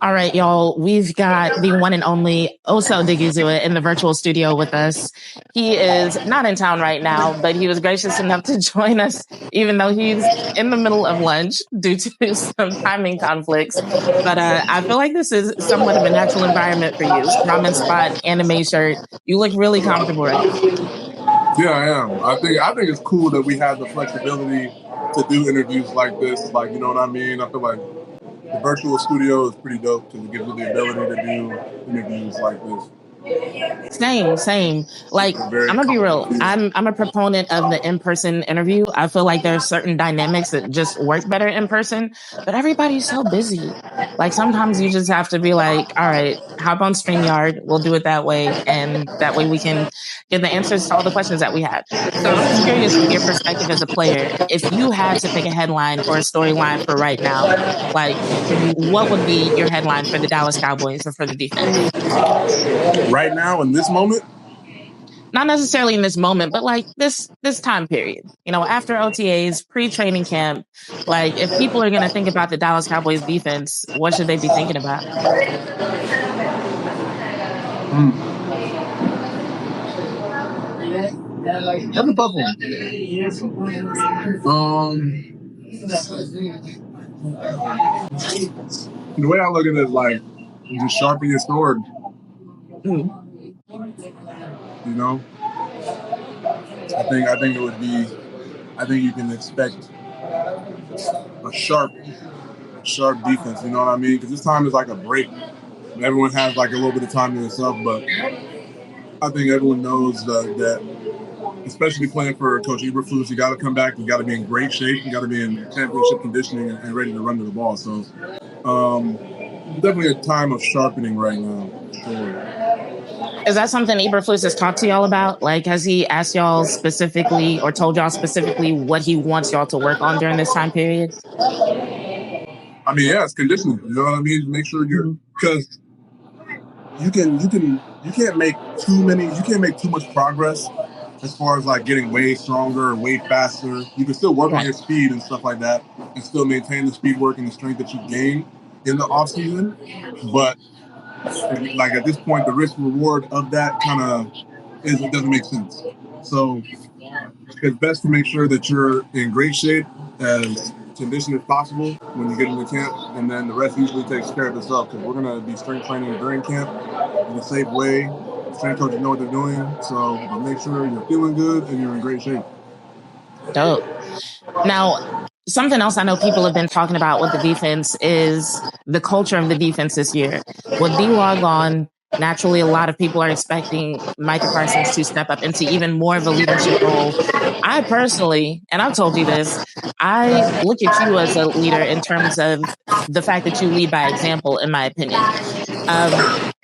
All right, y'all, we've got the one and only Osa Odighizuwa in the virtual studio with us. He is not in town right now, but he was gracious enough to join us, even though he's in the middle of lunch due to some timing conflicts. But I feel like this is somewhat of a natural environment for you. Ramen spot, anime shirt. You look really comfortable right now. Yeah, I am. I think it's cool that we have the flexibility to do interviews like this. Like, you know what I mean? I feel like the virtual studio is pretty dope because it gives you the ability to do interviews like this. Same. Like, I'm gonna be real. I'm a proponent of the in-person interview. I feel like there are certain dynamics that just work better in person, but everybody's so busy. Like sometimes you just have to be like, all right, hop on StreamYard. We'll do it that way. And that way we can get the answers to all the questions that we have. So I'm just curious from your perspective as a player, if you had to pick a headline or a storyline for right now, like what would be your headline for the Dallas Cowboys or for the defense? Right now, in this moment? Not necessarily in this moment, but like this time period. You know, after OTAs, pre-training camp, like if people are going to think about the Dallas Cowboys defense, what should they be thinking about? That's a tough one. The way I look at it is like, you just sharpen your sword. You know, I think it would be. I think you can expect a sharp defense. You know what I mean? Because this time is like a break. Everyone has like a little bit of time to themselves, but I think everyone knows that especially playing for Coach Eberflus, you got to come back. You got to be in great shape. You got to be in championship conditioning and ready to run to the ball. So definitely a time of sharpening right now. Is that something Eberflus has talked to y'all about? Like, has he asked y'all specifically or told y'all specifically what he wants y'all to work on during this time period? I mean, yeah, it's conditioning. You know what I mean? Make sure you're, because you can't make too much progress as far as like getting way stronger or way faster. You can still work on your speed and stuff like that and still maintain the speed work and the strength that you gain in the off season. But like at this point, the risk reward of that kind of it doesn't make sense. So it's best to make sure that you're in great shape, as conditioned as possible when you get into camp, and then the rest usually takes care of itself because we're gonna be strength training during camp in a safe way. Strength coaches know what they're doing, so make sure you're feeling good and you're in great shape. Dope. Now, something else I know people have been talking about with the defense is the culture of the defense this year. With D-Log on, naturally, a lot of people are expecting Micah Parsons to step up into even more of a leadership role. I personally, and I've told you this, I look at you as a leader in terms of the fact that you lead by example, in my opinion.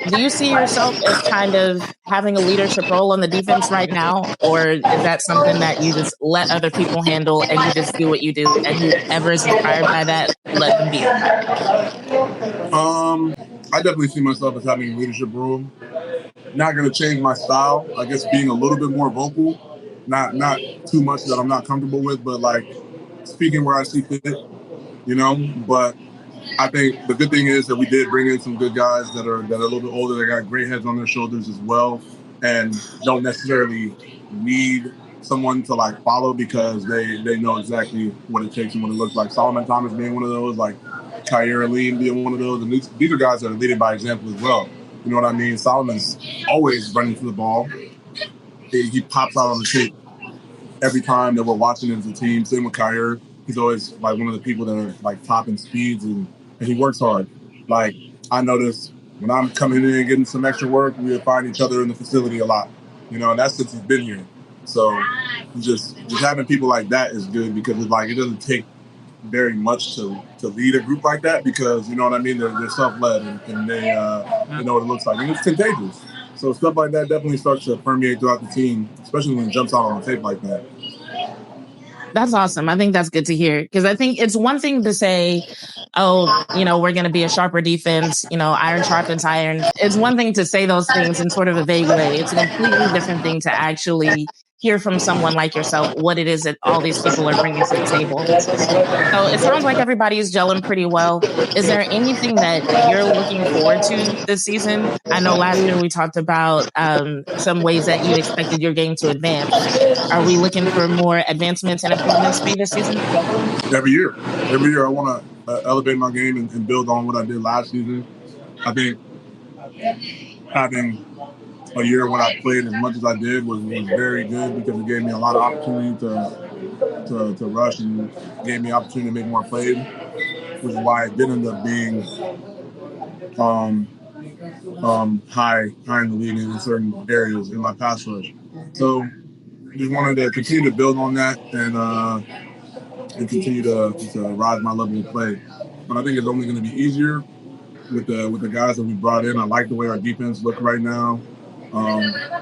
Do you see yourself as kind of having a leadership role on the defense right now? Or is that something that you just let other people handle and you just do what you do? And whoever is inspired by that, let them be. I definitely see myself as having a leadership role. Not going to change my style. I guess being a little bit more vocal. Not too much that I'm not comfortable with, but like speaking where I see fit, you know. But I think the good thing is that we did bring in some good guys that are a little bit older, that got great heads on their shoulders as well, and don't necessarily need someone to like follow because they know exactly what it takes and what it looks like. Solomon Thomas being one of those, like Kyer Lee being one of those, and these are guys that are leading by example as well. You know what I mean? Solomon's always running for the ball. He pops out on the tape every time that we're watching as a team. Same with Kyer. He's always like one of the people that are like topping speeds and he works hard. Like I notice when I'm coming in and getting some extra work, we find each other in the facility a lot. You know, and that's since he's been here. So just having people like that is good because it's like it doesn't take very much to lead a group like that because you know what I mean. They're self-led and they know what it looks like and it's contagious. So stuff like that definitely starts to permeate throughout the team, especially when it jumps out on the tape like that. That's awesome. I think that's good to hear because I think it's one thing to say, oh, you know, we're going to be a sharper defense, you know, iron sharpens iron. It's one thing to say those things in sort of a vague way. It's a completely different thing to actually hear from someone like yourself what it is that all these people are bringing to the table. So it sounds like everybody's gelling pretty well. Is there anything that you're looking forward to this season? I know last year we talked about some ways that you expected your game to advance. Are we looking for more advancements and improvements for you this season? Every year I want to elevate my game and build on what I did last season. I think having a year when I played as much as I did was very good because it gave me a lot of opportunity to rush and gave me opportunity to make more plays, which is why it did end up being high in the league in certain areas in my pass rush. So just wanted to continue to build on that and continue to rise my level of play. But I think it's only going to be easier with the guys that we brought in. I like the way our defense looks right now.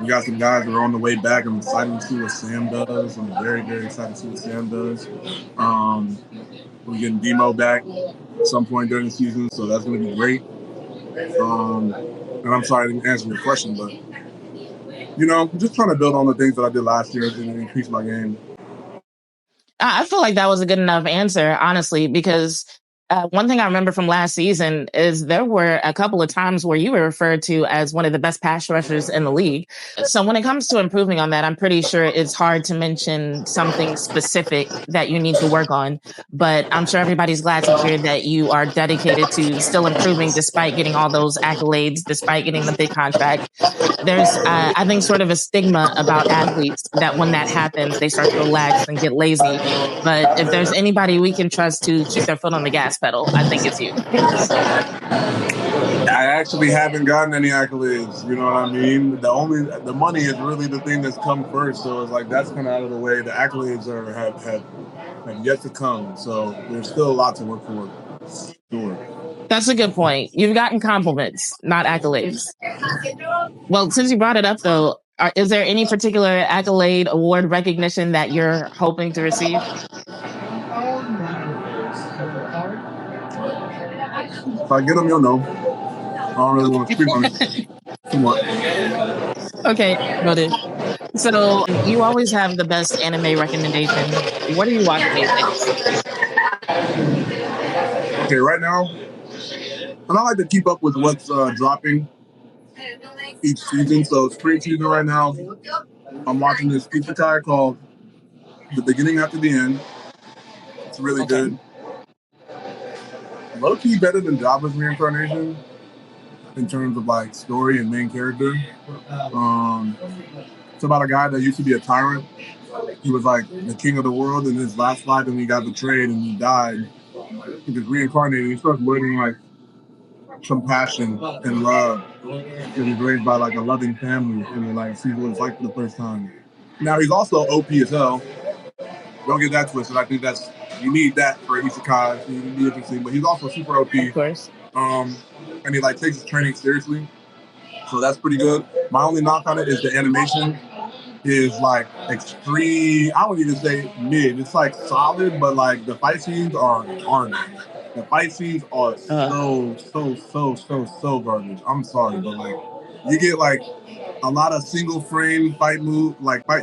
We got some guys that are on the way back. I'm excited to see what Sam does. I'm very, very excited to see what Sam does. We're getting Demo back at some point during the season, so that's going to be great. And I'm sorry I didn't answer your question, but just trying to build on the things that I did last year and increase my game. I feel like that was a good enough answer, honestly, because one thing I remember from last season is there were a couple of times where you were referred to as one of the best pass rushers in the league. So when it comes to improving on that, I'm pretty sure it's hard to mention something specific that you need to work on. But I'm sure everybody's glad to hear that you are dedicated to still improving despite getting all those accolades, despite getting the big contract. There's, I think, sort of a stigma about athletes that when that happens, they start to relax and get lazy. But if there's anybody we can trust to keep their foot on the gas pedal, I think it's you. I actually haven't gotten any accolades. You know what I mean? The money is really the thing that's come first. So it's like that's kind of out of the way. The accolades have yet to come. So there's still a lot to work for. Sure. That's a good point. You've gotten compliments, not accolades. Well, since you brought it up, though, is there any particular accolade, award, recognition that you're hoping to receive? If I get them, you'll know. I don't really want to speak on it too much. Okay, noted. So you always have the best anime recommendation. What are you watching these days? Okay, right now, I don't like to keep up with what's dropping each season. So it's pre-season right now. I'm watching this isekai called The Beginning After the End. It's really good. Low-key better than Jobless Reincarnation in terms of like story and main character. It's about a guy that used to be a tyrant. He was like the king of the world in his last life, and he got betrayed and he died. He was reincarnated. He started learning like compassion and love. He was raised by like a loving family and he like sees what it's like for the first time. Now he's also OP as hell. Don't get that twisted. I think you need that for isekai. You need interesting, but he's also super OP. Of course. And he like takes his training seriously. So that's pretty good. My only knock on it is the animation is like extreme. I wouldn't even say mid. It's like solid, but like the fight scenes are garbage. The fight scenes are so garbage. I'm sorry, but like you get like a lot of single frame fight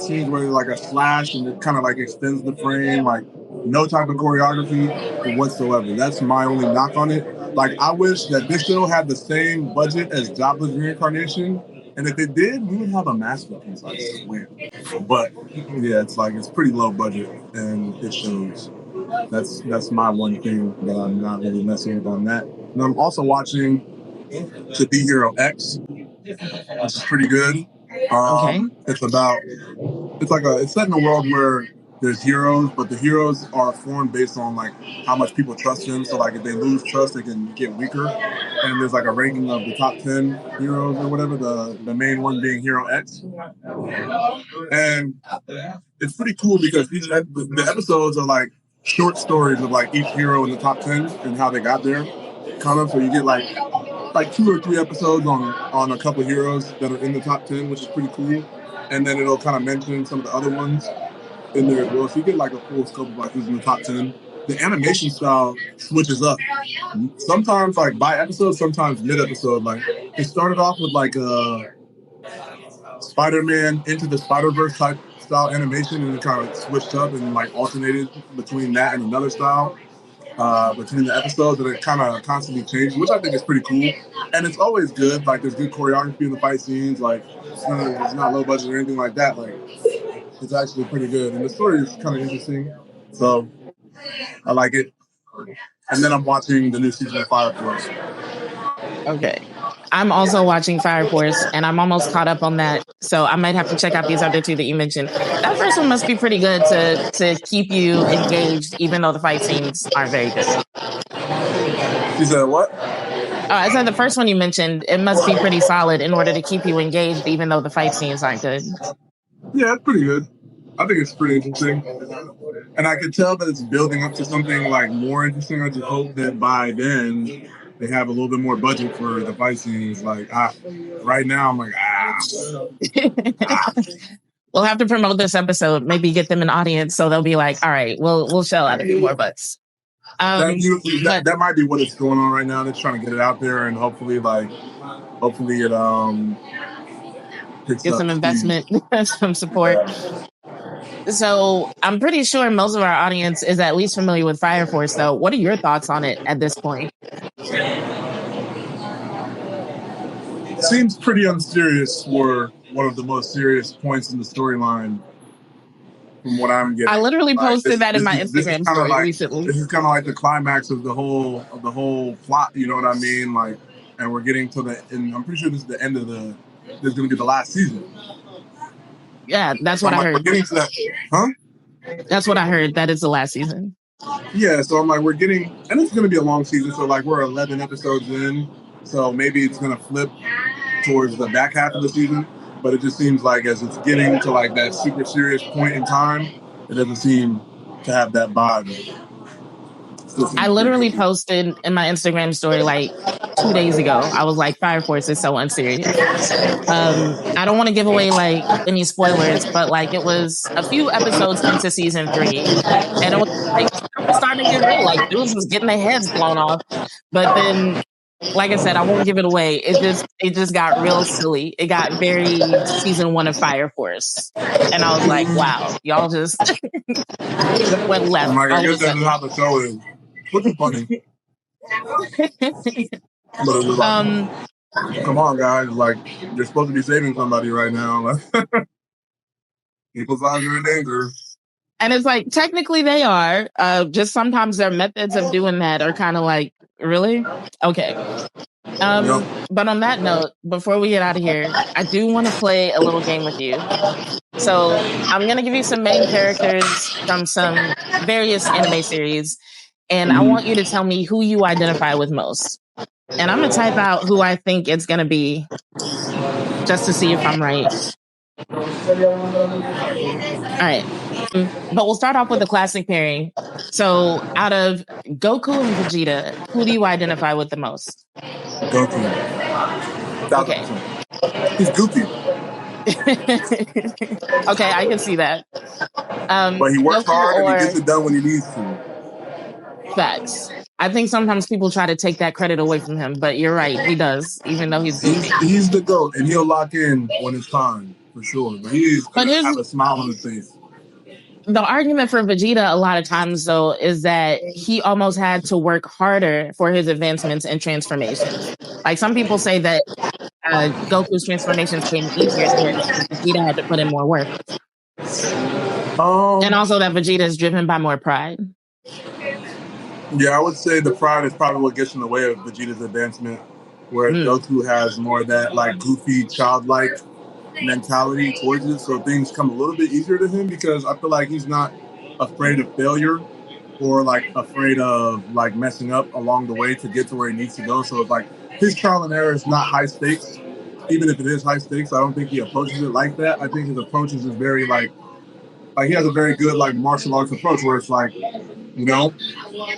scenes where like a slash and it kind of like extends the frame, like no type of choreography whatsoever. That's my only knock on it. Like I wish that this show had the same budget as Jobless Reincarnation, and if it did, we would have a masterpiece, I swear. But yeah, it's pretty low budget and it shows. That's my one thing that I'm not really messing with on that. And I'm also watching To Be Hero X, which is pretty good. It's set in a world where there's heroes, but the heroes are formed based on like how much people trust them. So like if they lose trust, they can get weaker. And there's like a ranking of the top 10 heroes or whatever, the main one being Hero X. And it's pretty cool because the episodes are like short stories of like each hero in the top 10 and how they got there. Kind of, so you get like 2 or 3 episodes on a couple heroes that are in the top 10, which is pretty cool. And then it'll kind of mention some of the other ones in there as well. So you get like a full scope of like who's in the top 10. The animation style switches up. Sometimes like by episode, sometimes mid-episode. Like it started off with like a Spider-Man Into the Spider-Verse type style animation, and it kind of switched up and like alternated between that and another style between the episodes, and it kind of constantly changes, which I think is pretty cool. And it's always good. Like there's good choreography in the fight scenes. Like it's not low budget or anything like that. Like it's actually pretty good, and the story is kind of interesting. So I like it. And then I'm watching the new season of Fire Force. Okay. I'm also watching Fire Force, and I'm almost caught up on that. So I might have to check out these other two that you mentioned. That first one must be pretty good to keep you engaged, even though the fight scenes aren't very good. You said what? I said the first one you mentioned, it must be pretty solid in order to keep you engaged, even though the fight scenes aren't good. Yeah, it's pretty good. I think it's pretty interesting. And I could tell that it's building up to something like more interesting. I just hope that by then they have a little bit more budget for the fight scenes. Like right now, I'm like, We'll have to promote this episode. Maybe get them an audience so they'll be like, all right, we'll shell out a few more bucks. That might be what it's going on right now. They're trying to get it out there, and hopefully it get some investment, some support. So I'm pretty sure most of our audience is at least familiar with Fire Force, though. What are your thoughts on it at this point? Seems pretty unserious for one of the most serious points in the storyline. From what I'm getting, I literally posted that in my Instagram story recently. This is kind of like the climax of the whole plot. You know what I mean? Like, and we're getting to and I'm pretty sure this is the end of this is going to be the last season. Yeah, that's what I heard. We're getting to that, huh? That's what I heard. That is the last season. Yeah, so I'm like, we're getting, and it's going to be a long season. So like, we're 11 episodes in. So maybe it's going to flip towards the back half of the season. But it just seems like as it's getting to like that super serious point in time, it doesn't seem to have that vibe. I literally posted in my Instagram story like 2 days ago. I was like, Fire Force is so unserious. I don't want to give away like any spoilers, but like it was a few episodes into season 3, and it was like starting to get real. Like dudes was getting their heads blown off, but then. Like I said, I won't give it away. It just got real silly. It got very season 1 of Fire Force, and I was like, "Wow, y'all just went left." I'm like, I guess that's how the show is. Which is funny. But it was like, come on, guys! Like you're supposed to be saving somebody right now. People's lives are in danger. And it's like technically they are. Just sometimes their methods of doing that are kind of like. Really? Okay. But on that note, before we get out of here, I do want to play a little game with you. So I'm going to give you some main characters from some various anime series, and I want you to tell me who you identify with most. And I'm going to type out who I think it's going to be just to see if I'm right. All right. But we'll start off with the classic pairing. So out of Goku and Vegeta, who do you identify with the most? Goku. Okay. He's goofy. Okay, I can see that. But he works hard and he gets it done when he needs to. Facts. I think sometimes people try to take that credit away from him, but you're right, he does, even though he's goofy. He's the GOAT, and he'll lock in when it's time, for sure. But he's going to have a smile on his face. The argument for Vegeta a lot of times, though, is that he almost had to work harder for his advancements and transformations. Like some people say that Goku's transformations came easier because Vegeta had to put in more work. And also that Vegeta is driven by more pride. Yeah, I would say the pride is probably what gets in the way of Vegeta's advancement, where Goku has more of that like goofy, childlike mentality towards it, so things come a little bit easier to him because I feel like he's not afraid of failure or like afraid of like messing up along the way to get to where he needs to go. So it's like his trial and error is not high stakes. Even if it is high stakes, I don't think he approaches it like that. I think his approach is very like he has a very good like martial arts approach where it's like, you know,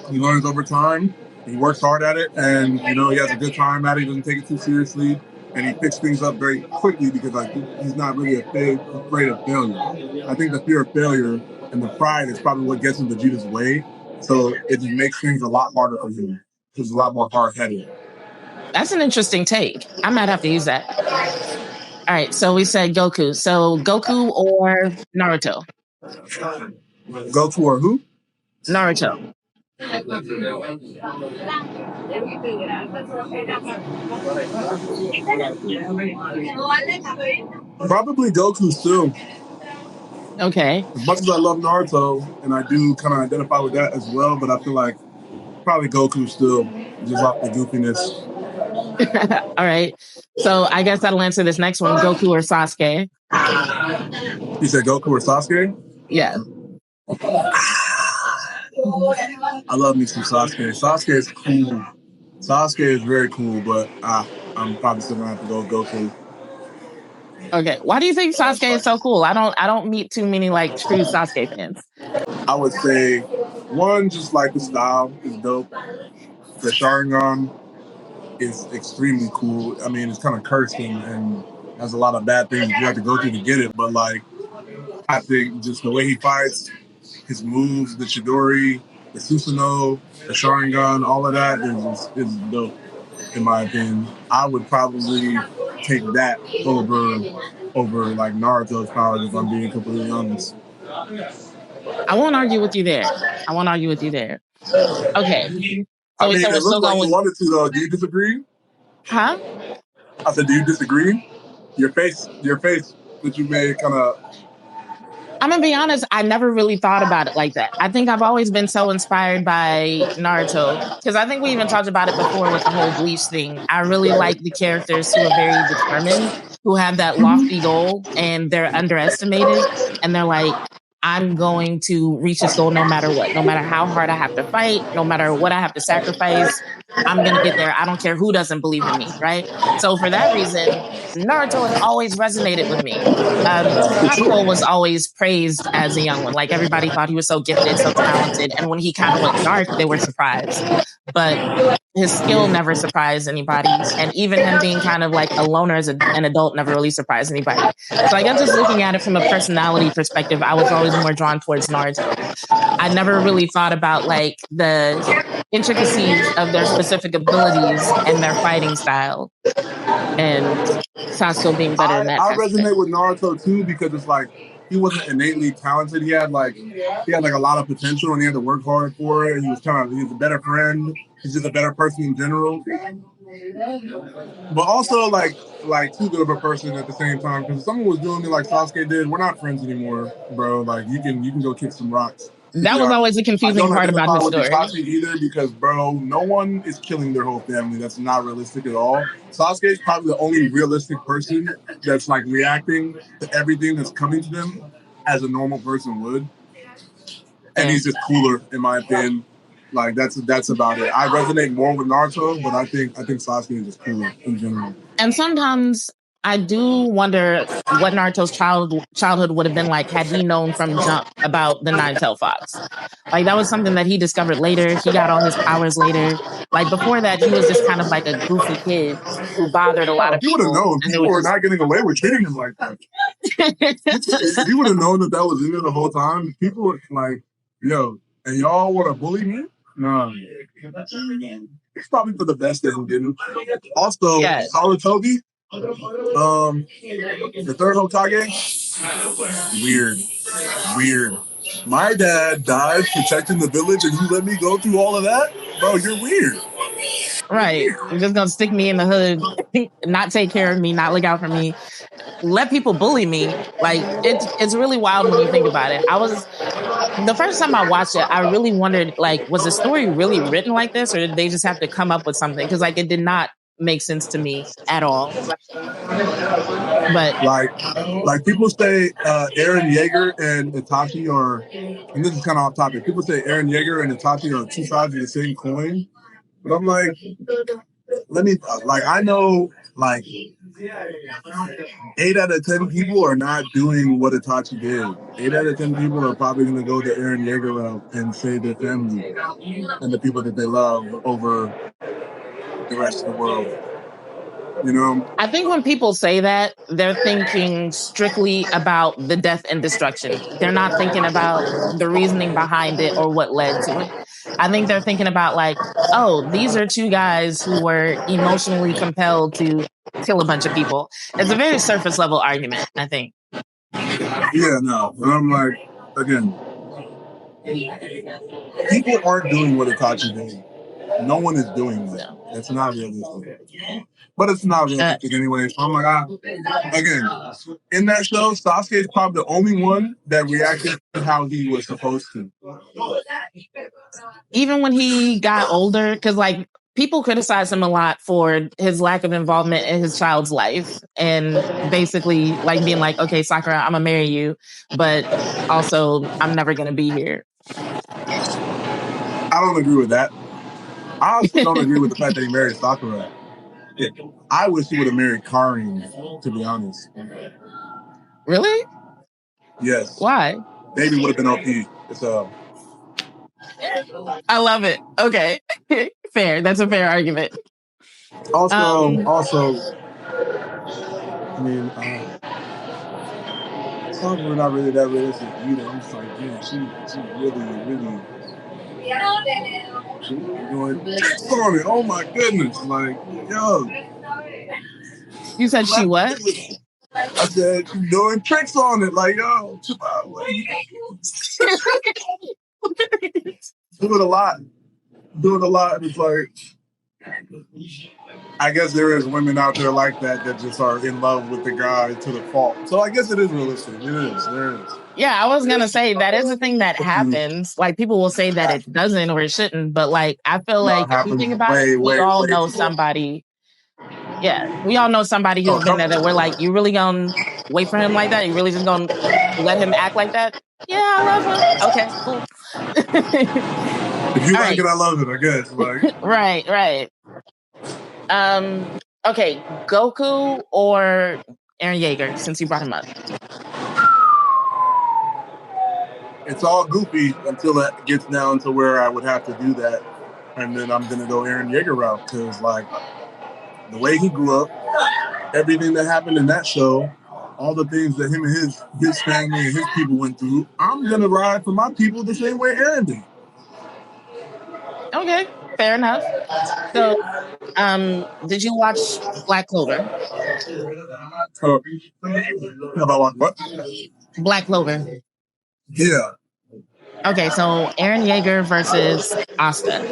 he learns over time, he works hard at it, and you know, he has a good time at it, he doesn't take it too seriously. And he picks things up very quickly because like he's not really afraid of failure. I think the fear of failure and the pride is probably what gets in Vegeta's way. So it just makes things a lot harder for him. He's a lot more hard-headed. That's an interesting take. I might have to use that. All right, so we said Goku. So Goku or Naruto? Goku or who? Naruto. Probably Goku still. Okay. As much as I love Naruto, and I do kind of identify with that as well, but I feel like probably Goku still, just off the goofiness. All right. So I guess that'll answer this next one. Goku or Sasuke? You said Goku or Sasuke? Yeah. I love me some Sasuke. Sasuke is cool. Sasuke is very cool, but I'm probably still gonna have to go with Goku. Okay. Why do you think Sasuke is so cool? I don't meet too many like true Sasuke fans. I would say one, just like the style is dope. The Sharingan is extremely cool. I mean, it's kind of cursed and has a lot of bad things you have to go through to get it. But like, I think just the way he fights, his moves, the Chidori, the Susanoo, the Sharingan, all of that is dope, in my opinion. I would probably take that over like Naruto's powers if I'm being completely honest. I won't argue with you there. Okay. So I mean, we're it still looks like going you with, wanted to though. Do you disagree? huh? I said, do you disagree? Your face that you made kind of. I'm gonna be honest, I never really thought about it like that. I think I've always been so inspired by Naruto because I think we even talked about it before with the whole Bleach thing. I really like the characters who are very determined, who have that lofty goal and they're underestimated and they're like, I'm going to reach this goal no matter what, no matter how hard I have to fight, no matter what I have to sacrifice. I'm going to get there. I don't care who doesn't believe in me, right? So for that reason, Naruto has always resonated with me. Sasuke was always praised as a young one. Like everybody thought he was so gifted, so talented. And when he kind of went dark, they were surprised. But his skill never surprised anybody. And even him being kind of like a loner as an adult never really surprised anybody. So I guess just looking at it from a personality perspective, I was always more drawn towards Naruto. I never really thought about like the intricacies of their specific abilities and their fighting style. And Sasuke being better than that. I resonate with Naruto too because it's like he wasn't innately talented. He had like a lot of potential and he had to work hard for it. He was a better friend. He's just a better person in general. But also like too good of a person at the same time. Because if someone was doing me like Sasuke did, we're not friends anymore, bro. Like you can go kick some rocks. That was always the confusing part about his story. Sasuke either because, bro, no one is killing their whole family. That's not realistic at all. Sasuke is probably the only realistic person that's like reacting to everything that's coming to them as a normal person would. And he's just cooler, in my opinion. Like that's about it. I resonate more with Naruto, but I think Sasuke is just cooler in general. And sometimes I do wonder what Naruto's childhood would have been like had he known from jump about the Nine-Tailed Fox. Like that was something that he discovered later. He got all his powers later. Like before that, he was just kind of like a goofy kid who bothered a lot of people. You would have known. People were not getting away with treating him like that. You would have known that was in there the whole time. People were like, yo, and y'all want to bully me? No. It's probably for the best that he didn't. Also, yes. Sarutobi, the third Hokage, weird. My dad died protecting the village and you let me go through all of that? Bro, you're weird. Right. You're just going to stick me in the hood, not take care of me, not look out for me, let people bully me. Like, it's really wild when you think about it. The first time I watched it, I really wondered, like, was the story really written like this or did they just have to come up with something? Because, like, it did not make sense to me at all. But like people say Eren Yeager and Itachi are, and this is kind of off topic, people say Eren Yeager and Itachi are two sides of the same coin. But I'm like, I know, like, 8 out of 10 people are not doing what Itachi did. 8 out of 10 people are probably going to go the Eren Yeager route and save their family and the people that they love over the rest of the world. You know? I think when people say that, they're thinking strictly about the death and destruction. They're not thinking about the reasoning behind it or what led to it. I think they're thinking about, like, oh, these are two guys who were emotionally compelled to kill a bunch of people. It's a very surface level argument, I think. Yeah, no. And I'm like, again, people aren't doing what Itachi did. No one is doing that. It's not realistic. But it's not realistic anyway. So I'm like, again, in that show, Sasuke is probably the only one that reacted to how he was supposed to. Even when he got older, because like people criticize him a lot for his lack of involvement in his child's life and basically like being like, okay, Sakura, I'm gonna marry you, but also I'm never gonna be here. I don't agree with that. I also don't agree with the fact that he married Sakura. I wish he would have married Karin, to be honest. Really? Yes. Why? Baby would have been OP. I love it. Okay. Fair. That's a fair argument. Also, I mean, Sakura not really that realistic either. I'm just like, yeah, she really doing tricks on it. Oh my goodness. Like, yo. You said she what? I said, she's doing tricks on it. Like, yo, doing a lot. It's like, I guess there is women out there like that just are in love with the guy to the fault. So I guess it is realistic. It is. There is. Yeah, I was gonna say that is a thing that happens. Like people will say that it doesn't or it shouldn't, but like I feel like if you think about it, we all know somebody. Yeah, we all know somebody who's been there that we're like, you really gonna wait for him like that? You really just gonna let him act like that? Yeah, I love him. Okay, cool. If you like it, I love it, I guess. Like. Right. Okay, Goku or Eren Yeager, since you brought him up. It's all goofy until it gets down to where I would have to do that. And then I'm going to go Eren Yeager route because, like, the way he grew up, everything that happened in that show, all the things that him and his family and his people went through, I'm going to ride for my people the same way Eren did. Okay, fair enough. So, did you watch Black Clover? What? Black Clover. Yeah. Okay, so Eren Yeager versus Asta.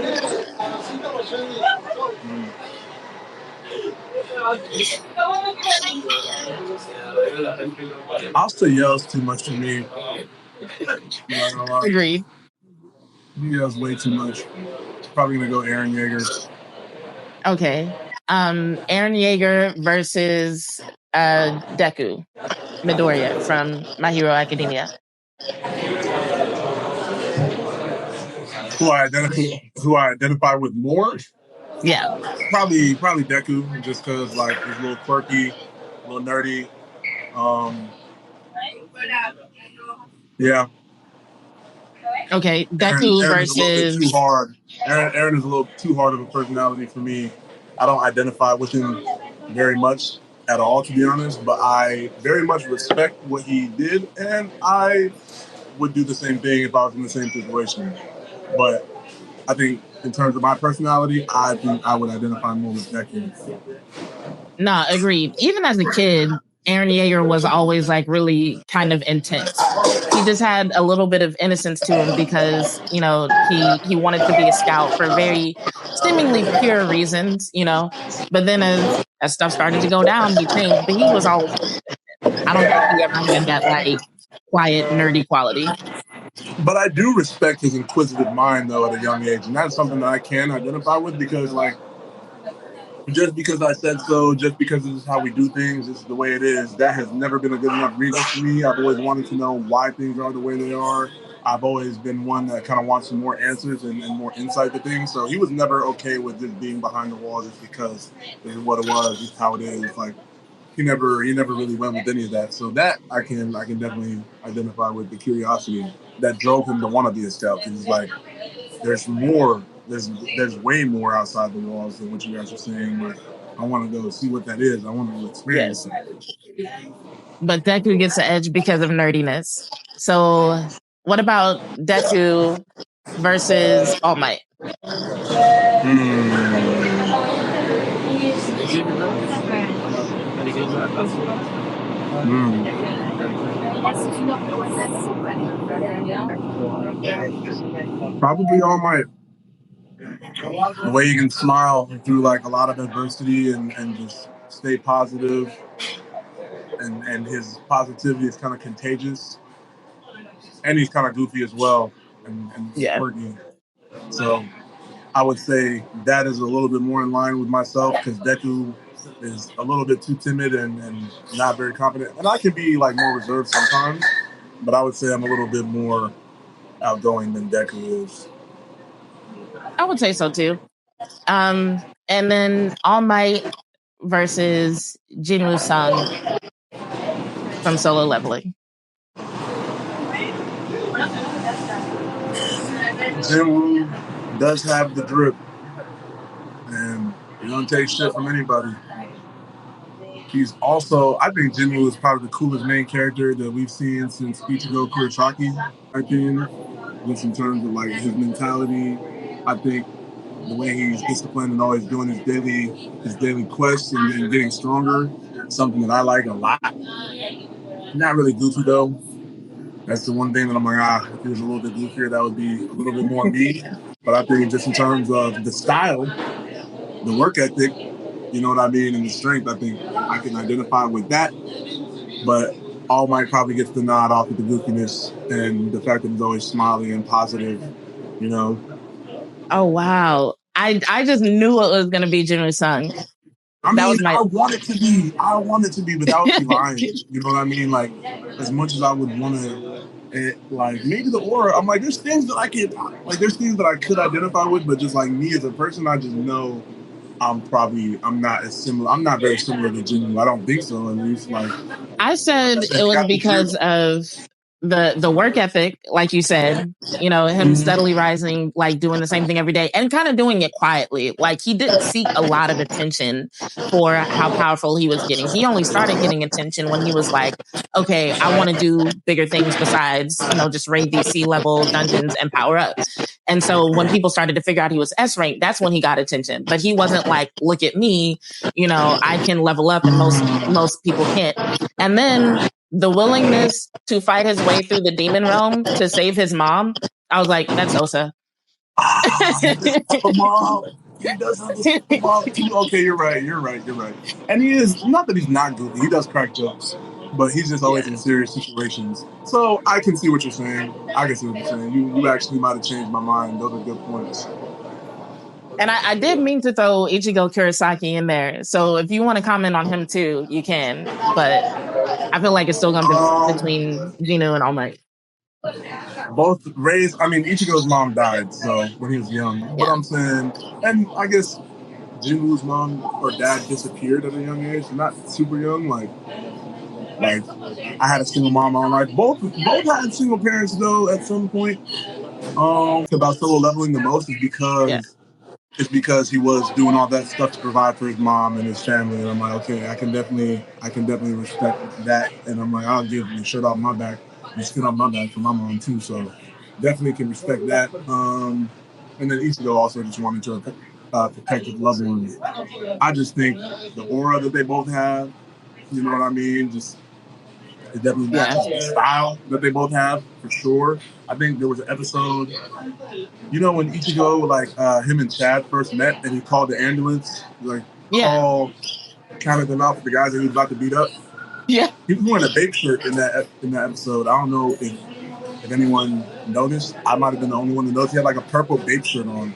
Asta yells too much to me. Agreed. He yells way too much. Probably gonna go Eren Yeager. Okay. Eren Yeager versus Deku Midoriya from My Hero Academia. Who I identify with more? Yeah. Probably Deku, just because like he's a little quirky, a little nerdy. Yeah. Okay, Deku Eren versus. is a little bit too hard. Eren is a little too hard of a personality for me. I don't identify with him very much at all, to be honest. But I very much respect what he did, and I would do the same thing if I was in the same situation. But I think in terms of my personality, I think I would identify more with Deku. Nah, agreed. Even as a kid, Eren Yeager was always like really kind of intense. He just had a little bit of innocence to him because, you know, he wanted to be a scout for very seemingly pure reasons, you know. But then as stuff started to go down, he changed. But he was always, I don't think he ever had that like quiet, nerdy quality. But I do respect his inquisitive mind, though, at a young age. And that's something that I can identify with because, like, just because I said so, just because this is how we do things, this is the way it is, that has never been a good enough reason for me. I've always wanted to know why things are the way they are. I've always been one that kind of wants some more answers and more insight to things. So he was never okay with just being behind the wall just because this is what it was, just how it is. Like, he never really went with any of that. So that I can definitely identify with the curiosity that drove him to want to be a scout. He's like, there's more. There's way more outside the walls than what you guys are saying. But I want to go see what that is. I want to experience it. But Deku gets the edge because of nerdiness. So what about Deku versus All Might? Probably All Might. The way you can smile through like a lot of adversity and just stay positive, and his positivity is kind of contagious, and he's kind of goofy as well, and quirky. So I would say that is a little bit more in line with myself, because Deku is a little bit too timid and not very confident, and I can be like more reserved sometimes, but I would say I'm a little bit more outgoing than Deku is. I would say so too. And then All Might versus Jinwoo Sung from Solo Leveling. Jinwoo does have the drip, and he don't take shit from anybody. He's also, I think Jinwoo is probably the coolest main character that we've seen since Ichigo Kurosaki, I think, just in terms of like his mentality. I think the way he's disciplined and always doing his daily quests and getting stronger, something that I like a lot. Not really goofy though. That's the one thing that I'm like, if he was a little bit goofier, that would be a little bit more me. But I think just in terms of the style, the work ethic, you know what I mean, and the strength, I think I can identify with that. But All Might probably gets the nod off of the goofiness and the fact that he's always smiling and positive, you know. Oh wow. I just knew it was gonna be Jinwoo Sung. I mean, I want it to be without the lying. You know what I mean? Like, as much as I would want to, like, maybe the aura, I'm like, there's things that I could identify with, but just like me as a person, I just know I'm not very similar to Jinwoo. I don't think so, at least. Like, I said it was because of the work ethic, like you said, you know, him steadily rising, like doing the same thing every day and kind of doing it quietly. Like he didn't seek a lot of attention for how powerful he was getting. He only started getting attention when he was like, okay, I want to do bigger things besides, you know, just raid these C-level dungeons and power up. And so when people started to figure out he was S rank, that's when he got attention. But he wasn't like, look at me, you know, I can level up and most people can't. And then the willingness to fight his way through the demon realm to save his mom, I was like, that's Osa. Mom. He does have this mom too. Okay, you're right. And he is, not that he's not goofy, he does crack jokes, but he's just always in serious situations. So I can see what you're saying. You actually might have changed my mind. Those are good points. And I did mean to throw Ichigo Kurosaki in there. So if you want to comment on him too, you can. But I feel like it's still going to be between Jinwoo and All Might. Both raised, I mean, Ichigo's mom died, so when he was young. Yeah. But I'm saying, and I guess Jinwoo's mom or dad disappeared at a young age, not super young, like I had a single mom all life. Both had single parents though at some point. About Solo Leveling the most is because he was doing all that stuff to provide for his mom and his family, and I'm like, okay, I can definitely respect that, and I'm like, I'll give the shirt off my back and skin off my back for my mom too, so definitely can respect that. And then Ichigo also just wanted to protect his loved ones. I just think the aura that they both have, you know what I mean, just it definitely matches the style that they both have, for sure. I think there was an episode, you know, when Ichigo, like, him and Chad first met, and he called the ambulance, counted them out for the guys that he was about to beat up. Yeah. He was wearing a Bape shirt in that episode. I don't know if anyone noticed. I might have been the only one to notice. He had like a purple Bape shirt on.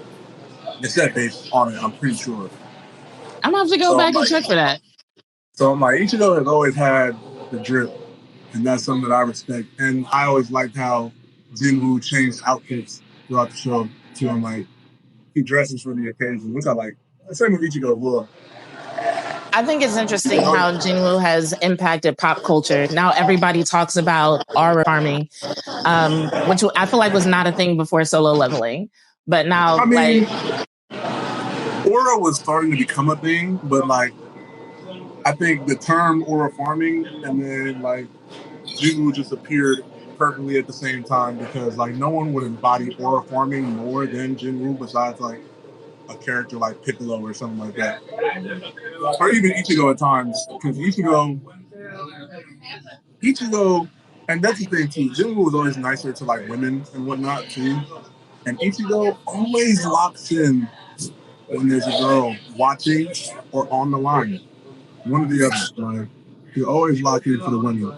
It said Bape on it, I'm pretty sure. I'm going to have to go back and check for that. So I'm like, Ichigo has always had the drip, and that's something that I respect. And I always liked how Jinwoo changed outfits throughout the show too. I'm like, he dresses for the occasion, which I like. Same with Ichigo as well. I think it's interesting how Jinwoo has impacted pop culture. Now everybody talks about aura farming, which I feel like was not a thing before Solo Leveling. But now, I mean, aura was starting to become a thing, but like, I think the term aura farming and then like Jinwoo just appeared perfectly at the same time, because like no one would embody aura farming more than Jinwoo besides like a character like Piccolo or something like that, or even Ichigo at times, because Ichigo, and that's the thing too. Jinwoo was always nicer to like women and whatnot too, and Ichigo always locks in when there's a girl watching or on the line. One of the other. Like, he always locked in for the women.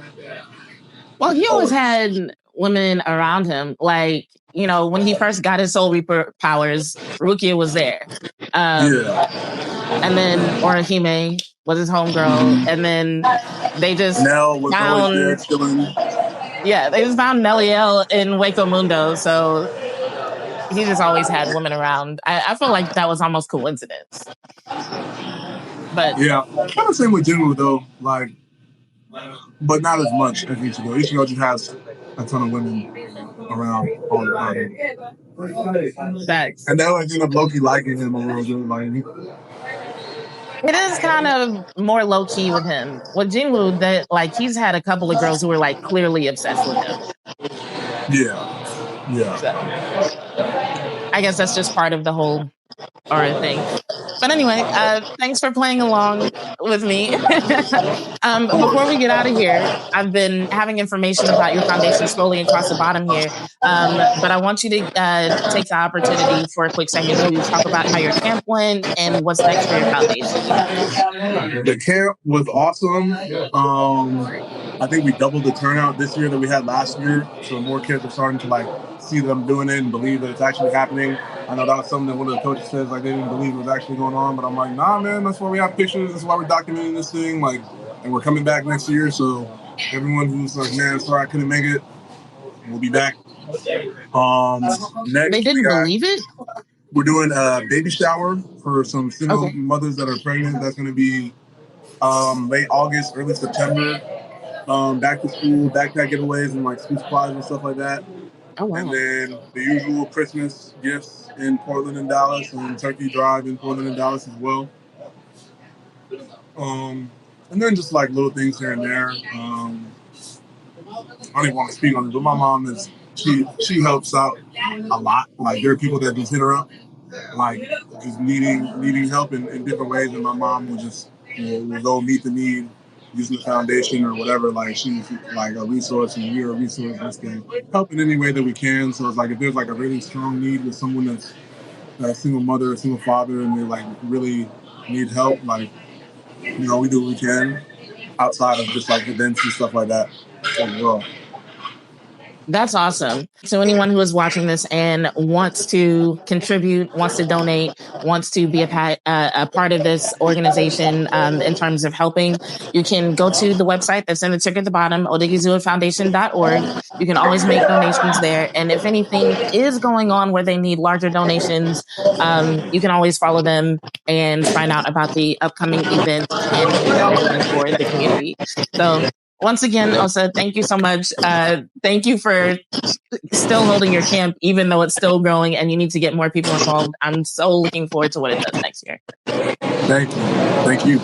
Well, he always had women around him. Like, you know, when he first got his Soul Reaper powers, Rukia was there. And then Orihime was his homegirl. And then they just Nell was always there chilling. Yeah, they just found Neliel in Waco Mundo. So he just always had women around. I feel like that was almost coincidence. But yeah, kind of same with Jinwoo though. Like, but not as much as Ichigo. Ichigo just has a ton of women around all the time. Facts. And they always end up low-key liking him a little bit. Like, it is kind of more low key with him. With Jinwoo, that like he's had a couple of girls who were like clearly obsessed with him. Yeah. So, I guess that's just part of the whole aura thing. But anyway, thanks for playing along with me. Before we get out of here, I've been having information about your foundation scrolling across the bottom here. But I want you to take the opportunity for a quick second to talk about how your camp went and what's next for your foundation. The camp was awesome. I think we doubled the turnout this year that we had last year. So more kids are starting to like see them doing it and believe that it's actually happening. I know that was something that one of the coaches says, like, they didn't believe it was actually going on, but I'm like, nah, man, that's why we have pictures. That's why we're documenting this thing. Like, and we're coming back next year. So everyone who's like, man, sorry I couldn't make it, we'll be back. Next, they didn't believe it? We're doing a baby shower for some single mothers that are pregnant. That's going to be late August, early September. Back to school, backpack giveaways, and like school supplies and stuff like that. Oh, wow. And then the usual Christmas gifts in Portland and Dallas, and Turkey Drive in Portland and Dallas as well. And then just like little things here and there. I don't even want to speak on it, but my mom is she helps out a lot. Like, there are people that just hit her up, like just needing help in different ways, and my mom will just will go meet the need using the foundation or whatever. Like, she's like a resource, and we're a resource that's going to help in any way that we can. So it's like, if there's like a really strong need with someone that's a single mother, a single father, and they like really need help, like, you know, we do what we can outside of just like events and stuff like that as well. That's awesome. So anyone who is watching this and wants to contribute, wants to donate, wants to be a part of this organization in terms of helping, you can go to the website that's in the ticker at the bottom, odighizuwafoundation.org. You can always make donations there. And if anything is going on where they need larger donations, you can always follow them and find out about the upcoming events and for the community. So once again, Osa, thank you so much. Thank you for still holding your camp, even though it's still growing and you need to get more people involved. I'm so looking forward to what it does next year. Thank you.